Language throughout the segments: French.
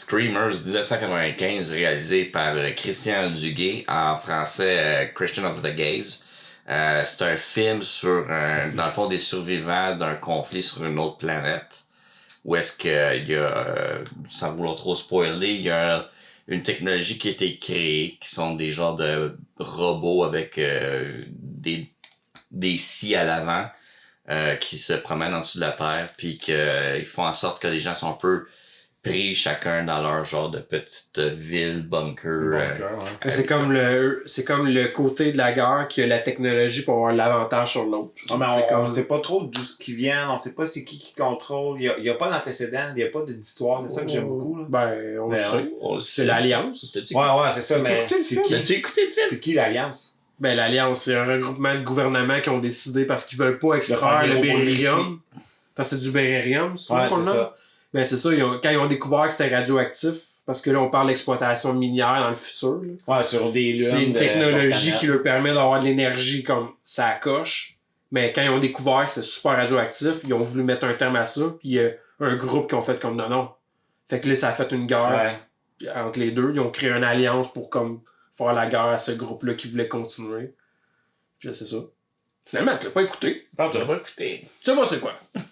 Screamers 1995, réalisé par Christian Duguay, en français Christian of the Gaze. C'est un film sur, dans le fond, des survivants d'un conflit sur une autre planète. Où est-ce qu'il y a, sans vouloir trop spoiler, il y a une technologie qui a été créée, qui sont des genres de robots avec des scies à l'avant qui se promènent en dessous de la Terre, puis qu'ils font en sorte que les gens sont un peu pris chacun dans leur genre de petite ville, bunker. Ouais. C'est comme le côté de la guerre qui a la technologie pour avoir l'avantage sur l'autre. On sait pas trop d'où ce qui vient, on sait pas c'est qui contrôle, il y a pas d'antécédent, il y a pas d'histoire, c'est ça que j'aime beaucoup. Là. Ben, on le sait. C'est l'Alliance. Ouais, c'est ça, mais T'as-tu écouté le film? C'est qui l'Alliance? Ben, l'Alliance, c'est un regroupement de gouvernements qui ont décidé parce qu'ils veulent pas extraire le beryllium. Parce que c'est du beryllium, c'est ça. Ben, c'est ça, quand ils ont découvert que c'était radioactif, parce que là, on parle d'exploitation minière dans le futur. Là. Ouais, sur des lunes. C'est une technologie qui leur permet d'avoir de l'énergie comme ça coche. Mais quand ils ont découvert que c'était super radioactif, ils ont voulu mettre un terme à ça. Puis il y a un groupe qui ont fait comme non. Fait que là, ça a fait une guerre entre les deux. Ils ont créé une alliance pour comme faire la guerre à ce groupe-là qui voulait continuer. Puis c'est ça. Finalement, tu l'as pas écouté. Non, tu l'as pas écouté. Tu sais pas c'est quoi? Moi,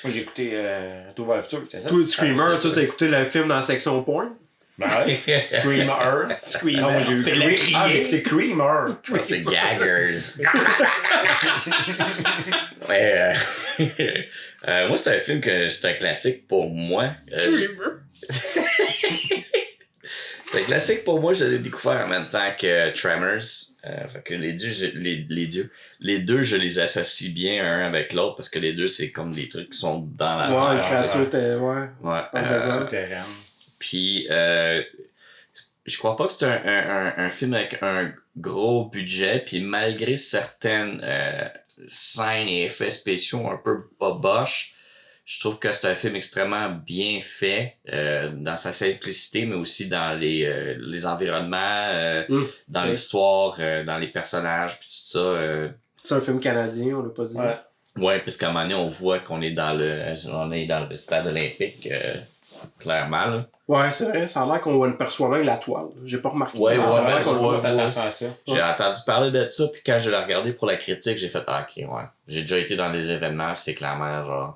j'ai écouté Retour vers le futur, c'est ça? Tout Screamer, ça, t'as écouté le film dans la section porn? Ben ouais. Screamer. Moi, j'ai écouté Creamer. C'est Gaggers. Ouais, moi, c'est un film que c'est un classique pour moi. C'est un classique pour moi, je l'ai découvert en même temps que Tremors. Fait que les deux, je les associe bien un avec l'autre parce que les deux, c'est comme des trucs qui sont dans la terre. Ouais, une créature, souterraine. Puis, je crois pas que c'est un film avec un gros budget, puis malgré certaines scènes et effets spéciaux un peu boboches, je trouve que c'est un film extrêmement bien fait dans sa simplicité, mais aussi dans les environnements, dans l'histoire, dans les personnages, puis tout ça. C'est un film canadien, on l'a pas dit. Ouais, parce qu'à un moment donné, on voit qu'on est dans le stade olympique, clairement. Là. Ouais, c'est vrai, ça a l'air qu'on le perçoit même la toile. J'ai pas remarqué. Ouais, attention à ça. J'ai entendu parler de ça, puis quand je l'ai regardé pour la critique, j'ai fait ok, ouais. J'ai déjà été dans des événements, c'est clairement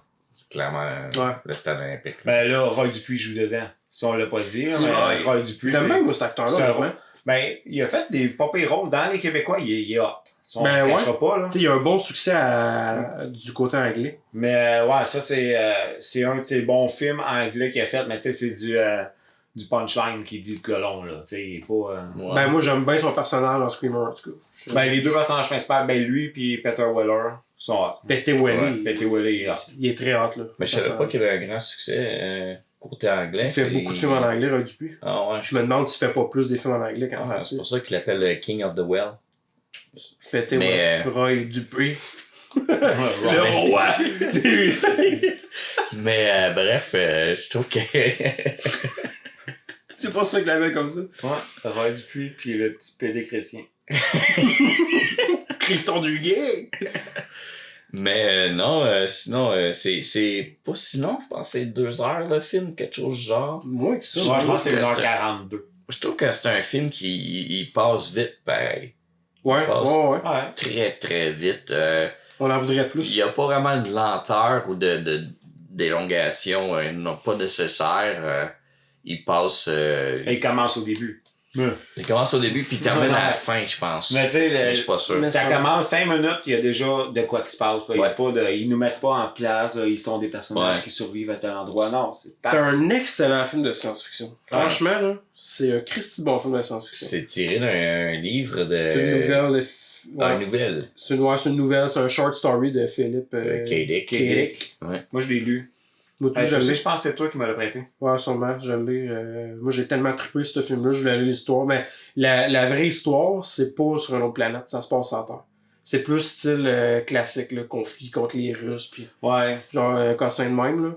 le stade olympique. Ben là, Roy Dupuis joue dedans. Si on l'a pas dit, mais Roy Dupuis. J'aime même cet acteur-là, ben, il a fait des pas pires rôles dans les Québécois, il est hot. On ne cachera pas, là. Il y a un bon succès du côté anglais. Mais ouais, ça, c'est un de ses bons films anglais qu'il a fait, mais tu sais, c'est du punchline qui dit le colon, là. Tu sais, il est pas... Ben, moi, j'aime bien son personnage dans Screamer, en tout cas. Ben, les deux personnages principaux, ben, lui puis Peter Weller sont hot. Peter Weller, il est hot. Il est très hot, là. Mais je savais pas qu'il avait un grand succès côté anglais. Il fait beaucoup de films en anglais, Roy Dupuis. Ah ouais. Je me demande s'il fait pas plus des films en anglais qu'en français. C'est pour ça qu'il l'appelle King of the Well. Peter Weller, Roy Dupuis. Le roi. Mais bref, je trouve que... C'est pas ça qu'il l'avait comme ça? Ouais, Roy Dupuis puis le petit PD chrétien. Christian Duguay! Mais non, sinon, c'est pas si long, je pense que c'est 2 heures le film, quelque chose du genre. Moins que ça. Je pense que c'est 1h42. Je trouve que c'est un film qui passe vite, pareil. Ouais. Très, très vite. On en voudrait plus. Il n'y a pas vraiment de lenteur ou d'élongation, non pas nécessaire. Il passe... Il commence au début. Il commence au début puis il termine à la fin, je pense. Mais tu sais, je suis pas sûr. Ça commence 5 minutes, il y a déjà de quoi qui se passe. Là. Ils nous mettent pas en place, là, ils sont des personnages qui survivent à tel endroit. Non, c'est un excellent film de science-fiction. Franchement, là, c'est un Christy bon film de science-fiction. C'est tiré d'un livre de... C'est une nouvelle de... Une nouvelle. C'est une nouvelle, c'est un short story de Philippe K. Dick. Ouais. Moi, je l'ai lu. Moi, je pense que c'est toi qui me l'as prêté. Ouais, sûrement, je l'ai. Moi, j'ai tellement trippé ce film-là, je voulais lire l'histoire. Mais la vraie histoire, c'est pas sur une autre planète, ça se passe sur Terre. C'est plus style classique, le conflit contre les Russes, puis genre cassin de même, là.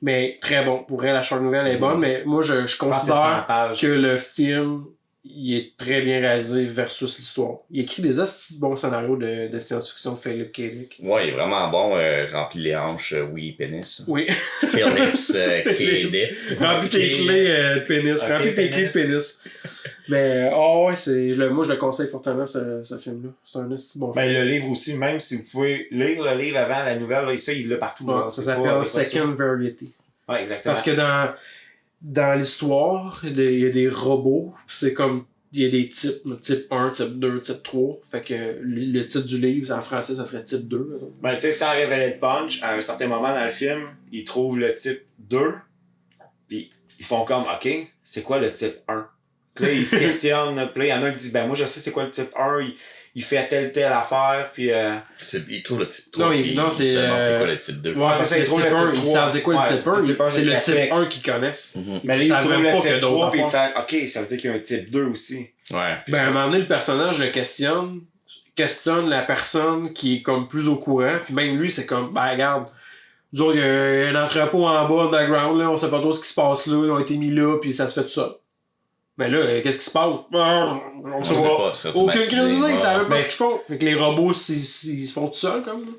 Mais très bon. Pour elle, la short nouvelle est bonne, mais moi, je considère que le film il est très bien réalisé versus l'histoire. Il écrit des assez bons scénarios de science-fiction, Philip K. Dick. Ouais, il est vraiment bon. Rempli les hanches, oui, pénis. Oui. Phillips, K. Dick. Remplis tes clés de pénis. Ok, Remplis tes clés de pénis. Mais, ouais, moi je le conseille fortement, ce film-là. C'est un assez bon film. Ben, le livre aussi, même si vous pouvez lire le livre avant la nouvelle, là, ça, il l'a partout. Ouais, là. ça C'est pas- s'appelle c'est pas Second Variety. ça. Ouais, exactement. Parce que dans l'histoire, il y a des robots, pis c'est comme, il y a des types, type 1, type 2, type 3. Fait que le titre du livre, en français, ça serait type 2. Ben, tu sais, sans révéler de punch, à un certain moment dans le film, ils trouvent le type 2, puis ils font comme, OK, c'est quoi le type 1? Puis là, ils se questionnent, puis là, il y en a un qui dit, ben moi, je sais c'est quoi le type 1, il fait telle affaire, puis... Il trouve le type 3. Non, c'est. C'est quoi le type 2? Ouais, parce ça, que ils le trouvent type le 1, type ils 3. savent c'est quoi Ouais, le type 1. le type 1, C'est le classique. type 1 qu'ils connaissent. Mhm. Mais là, Ça ils trouvent veut le pas type que d'autres 3, puis ils affaires. font, OK, ça veut dire qu'il y a un type 2 aussi. Ouais. Ben, à un moment donné, le personnage le questionne la personne qui est comme plus au courant, puis même lui, c'est comme, ben, regarde, nous autres, il y a un entrepôt en bas, underground, là, on sait pas trop ce qui se passe là, ils ont été mis là, puis ça se fait tout ça. Mais là, qu'est-ce qui se passe? On sait pas. C'est Aucune automatisé, crise d'idée, ils ouais. savent même pas Mais- ce qu'ils font. Fait que les robots, ils se font tout seuls, comme là.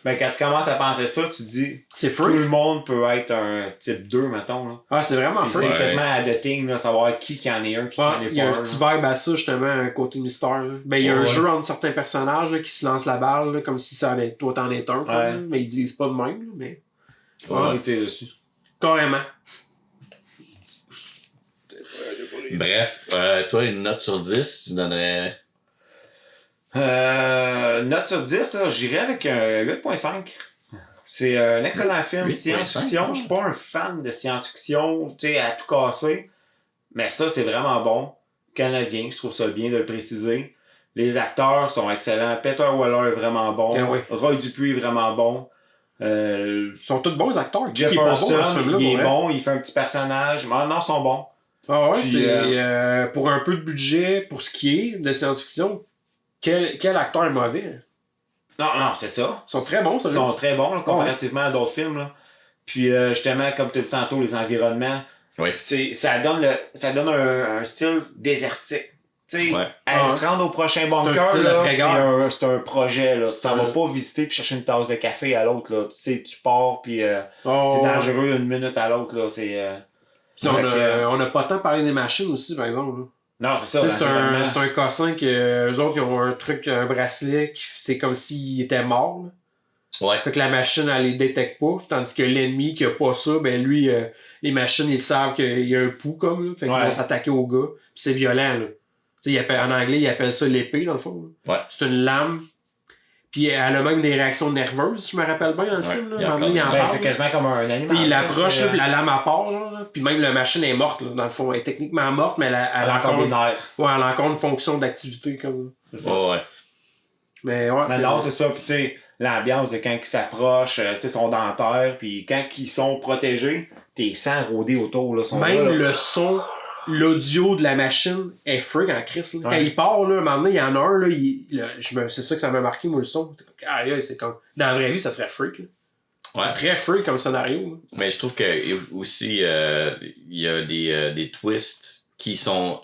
Ben, quand tu commences à penser ça, tu te dis, C'est tout free. le monde peut être un type 2, mettons. Là. Ah, c'est vraiment Puis free. c'est Ouais. quasiment à the thing, là, savoir qui en est un, qui Ouais, en est il y a pas un petit vibe à ça, justement, un côté mystère. Là. Ben, il y a un Ouais. jeu entre certains personnages là, qui se lancent la balle, là, comme si ça allait, toi t'en es un, comme, Ouais. là, mais ils disent pas de même, là, mais Ouais, tu sais, dessus. carrément. Bref, toi, une note sur 10, tu donnerais. Note sur 10, là, j'irais avec un 8.5. C'est un excellent film 8.5, science-fiction. ouais. Je suis pas un fan de science-fiction, tu sais, à tout casser. Mais ça, c'est vraiment bon. Canadien, je trouve ça bien de le préciser. Les acteurs sont excellents. Peter Weller est vraiment bon. Ah oui. Roy Dupuis est vraiment bon. Ils sont tous bons acteurs. Qui est pas bon dans ce Jefferson, film-là, il pour est vrai. bon, il fait un petit personnage. Mais non, ils sont bons. Ah ouais, Puis, c'est pour un peu de budget, pour ce qui est de science-fiction, quel acteur est mauvais? Non, c'est ça. Ils sont très bons, ça. Ils sont très bons là, comparativement à d'autres films. Là. Puis justement, comme tu le dis tantôt, les environnements, Oui. ça donne un style désertique. Tu sais, Ouais. aller Ouais. se rendre au prochain un bunker, style là, après-guerre. c'est un projet. Là. Tu C'est t'en un- vas pas visiter puis chercher une tasse de café à l'autre. Là. Tu sais, tu pars puis Oh, c'est dangereux une minute à l'autre. Là. Puis on Fait que, a pas tant parlé des machines aussi, par exemple. là. Non, c'est ça. Tu sais, c'est l'environnement. un cossin que eux autres, ils ont un truc, un bracelet, c'est comme s'il était mort. Là. Ouais. Fait que la machine, elle les détecte pas. Tandis que l'ennemi qui a pas ça, ben lui, les machines, ils savent qu'il y a un pouls comme. Là, fait qu'ils Ouais. vont s'attaquer au gars. Puis c'est violent. Là. Tu sais, en anglais, ils appellent ça l'épée, dans le fond. Là. Ouais. C'est une lame. Puis elle a même des réactions nerveuses, je me rappelle bien dans le Ouais, film. Là. il y a À un moment donné, il en encore- Ben, parle, c'est là. quasiment comme un animal. T'sais, il là, approche, c'est, là, puis la lame à part, genre, là. Puis même la machine est morte, là, dans le fond. Elle est techniquement morte, mais elle a encore des nerfs. ouais, elle a encore une fonction d'activité. Comme... C'est ça. Ouais, ouais. Mais ouais, Mais non, c'est ça. Puis, tu sais, l'ambiance de quand ils s'approchent, tu sais, sont dans la terre. Puis, quand ils sont protégés, tes sangs rôdés autour, là, sont même là, là. le son, l'audio de la machine est freak en Christ. Là. Quand Ouais. il part, là, un moment donné, il y en a un, là, c'est ça que ça m'a marqué, moi, le son. C'est comme... Dans la vraie vie, ça serait freak. Là. Ouais. C'est très freak comme scénario. Là. Mais je trouve que aussi, il y a des twists qui sont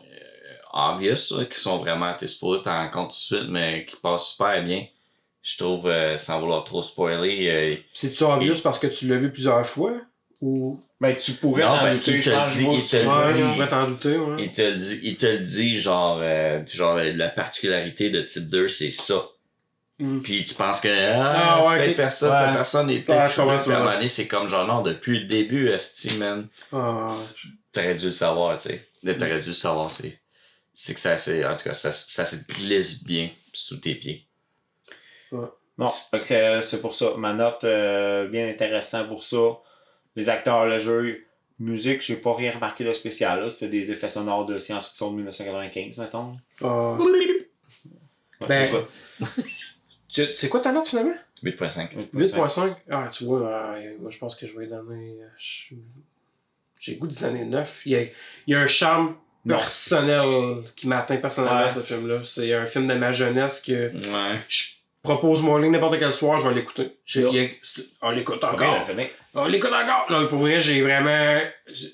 obvious, là, qui sont vraiment, t'es supposé t'en rendre compte tout de suite, mais qui passent super bien. Je trouve, sans vouloir trop spoiler, C'est-tu obvious parce que tu l'as vu plusieurs fois? Ou... Ben, tu pourrais Non, t'en parce douter, qu'il je te pense, dit- je vois il te souvent, dit- tu là. pourrais t'en douter, ouais. il te le dit, genre la particularité de type 2, c'est ça. Mm. Puis tu penses que Ah, ouais, telle ok. personne, Ouais. telle personne est Ouais, peut-être je comprends type 2. ça. Puis à un moment donné, c'est comme genre non, depuis le début, esti, man. Ah, T'aurais dû le savoir, tu sais. T'aurais dû le savoir, c'est que ça en tout cas, ça se glisse bien sous tes pieds. Non, fait que, c'est pour ça. Ma note, bien intéressant pour ça. Les acteurs, le jeu, musique, j'ai pas rien remarqué de spécial. Là. C'était des effets sonores de science-fiction de 1995, mettons. ah. Ouais, Ben, c'est ça. C'est quoi ta note finalement? 8.5. 8.5? Ah, tu vois, moi je pense que je vais lui donner. J'ai le goût d'y donner 9. Il y a un charme Non. personnel qui m'atteint personnellement Ouais. ce film-là. C'est un film de ma jeunesse que Ouais. je propose mon ligne n'importe quel soir, je vais l'écouter. Non. On l'écoute Ok, encore. on le fait. On l'écoute encore. Non, pour vrai, j'ai vraiment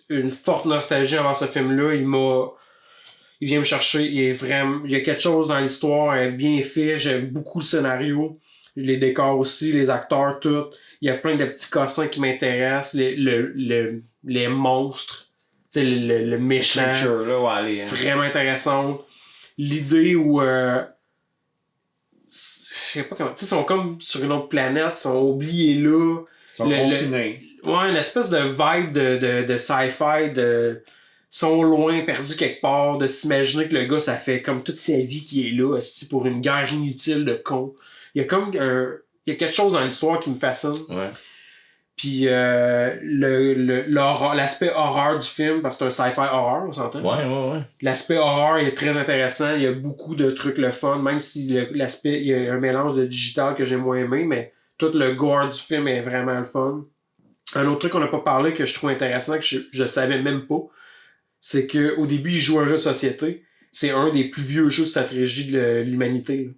une forte nostalgie envers ce film-là. Il il vient me chercher, il y a quelque chose dans l'histoire bien fait, j'aime beaucoup le scénario, les décors aussi, les acteurs, tout. Il y a plein de petits cossins qui m'intéressent, les monstres, tu sais, le méchant, Creature, là, ouais, vraiment intéressant. L'idée où je sais pas comment, tu sais, ils sont comme sur une autre planète, ils sont oubliés là. Ils sont confinés. Ouais, une espèce de vibe de sci-fi, de sont loin, perdus quelque part, de s'imaginer que le gars, ça fait comme toute sa vie qu'il est là, pour une guerre inutile de con. Il y a comme il y a quelque chose dans l'histoire qui me fascine. Ouais. Puis l'aspect horreur du film, parce que c'est un sci-fi horreur, on s'entend? Ouais. L'aspect horreur est très intéressant, il y a beaucoup de trucs le fun, même si l'aspect, il y a un mélange de digital que j'ai moins aimé, mais tout le gore du film est vraiment le fun. Un autre truc qu'on n'a pas parlé que je trouve intéressant, que je savais même pas, c'est qu'au début, il joue un jeu de société. C'est un des plus vieux jeux de stratégie de l'humanité. Là.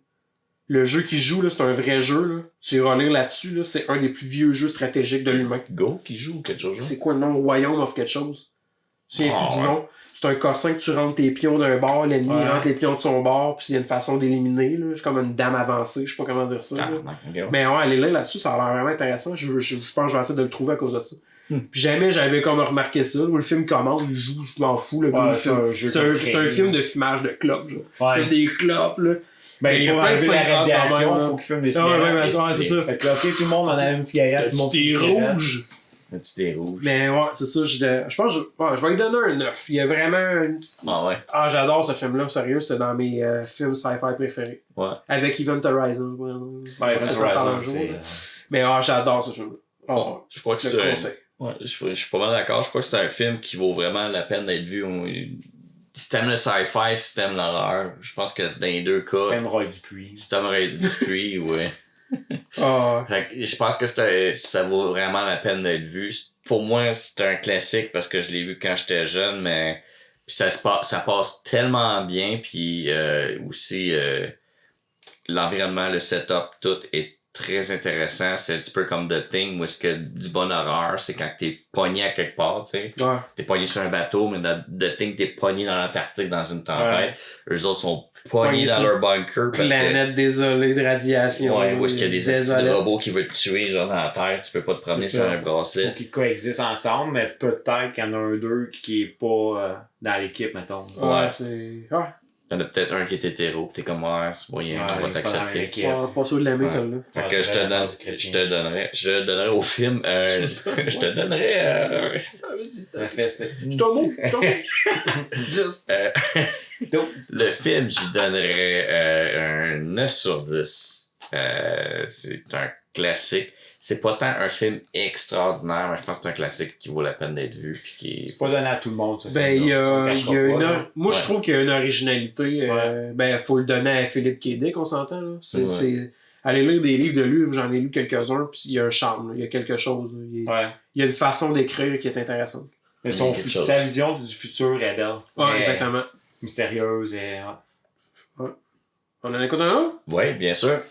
Le jeu qu'il joue, là, c'est un vrai jeu. Là. Tu iras lire là-dessus. Là, c'est un des plus vieux jeux stratégiques de l'humain. Go qui joue quelque chose. C'est quoi le nom? Royaume of quelque chose. Tu ne souviens plus du ouais. nom. C'est un cossin que tu rentres tes pions d'un bord, l'ennemi rentre les pions de son bord, puis il y a une façon d'éliminer. Là. C'est comme une dame avancée, je sais pas comment dire ça. Ah, là. okay. Mais ouais, aller là-dessus, ça a l'air vraiment intéressant. Je pense que je vais essayer de le trouver à cause de ça. Puis jamais j'avais comme remarqué ça. Où le film commence, il joue, je m'en fous. Le gars, c'est un film de fumage de clopes. Ouais. Il fait des clopes. Là. Ben, pour enlever la radiation, il faut qu'il fume des cigarettes. Ouais, c'est ça. Fait que là, ok, tout le monde en a une cigarette, tout le monde fume T'es une cigarette. rouge. Un petit thé rouge. Mais ouais, c'est ça. Je pense que je vais lui donner un 9. Il y a vraiment. Ah ouais. Ah, j'adore ce film-là. Sérieux, c'est dans mes films sci-fi préférés. Ouais. Avec Event Horizon. Ouais, Event Horizon, c'est... Mais j'adore ce film-là. Bon, je crois que je c'est le conseille. Ouais, je suis pas mal d'accord. Je crois que c'est un film qui vaut vraiment la peine d'être vu. Si t'aimes le sci-fi, si t'aimes l'horreur, je pense que dans les deux cas. Si t'aimes Roy Dupuis. Si t'aimes Roy Dupuis, ouais. Fait que je pense que ça vaut vraiment la peine d'être vu. Pour moi, c'est un classique parce que je l'ai vu quand j'étais jeune, mais ça passe tellement bien. Puis aussi, l'environnement, le setup, tout est très intéressant. C'est un petit peu comme The Thing, où est-ce que du bon horreur, c'est quand t'es pogné à quelque part, tu sais. Ouais. T'es pogné sur un bateau, mais dans The Thing, t'es pogné dans l'Antarctique dans une tempête. Eux autres sont pognés dans leur bunker. Planète désolée de radiation. Ouais, où est-ce qu'il y a des estis de robots qui veulent te tuer, genre dans la terre, tu peux pas te promener sans un bracelet. Faut qu'ils coexistent ensemble, mais peut-être qu'il y en a un d'eux qui est pas dans l'équipe, mettons. Ouais, c'est... Ouais. Il y en a peut-être un qui est hétéro, pis t'es comme, ouais, c'est moyen, on va t'accepter. Pas sûr de l'aimer, celle-là. Fait que je te donnerais au film, je te donnerais, Je t'en montre. Le film, j'y donnerais un 9 sur 10. C'est un classique. C'est pas tant un film extraordinaire, mais je pense que c'est un classique qui vaut la peine d'être vu. Puis qui est... C'est pas donné à tout le monde, ça. Ben, moi, je trouve qu'il y a une originalité. Ben, faut le donner à Philippe K. Dick, on s'entend. Là. Aller lire des livres de lui, j'en ai lu quelques-uns, puis il y a un charme, là. Il y a quelque chose. Il y a une façon d'écrire qui est intéressante. Mais sa vision du futur est belle. Ouais, exactement. Mystérieuse et... On en écoute un autre? Oui, bien sûr.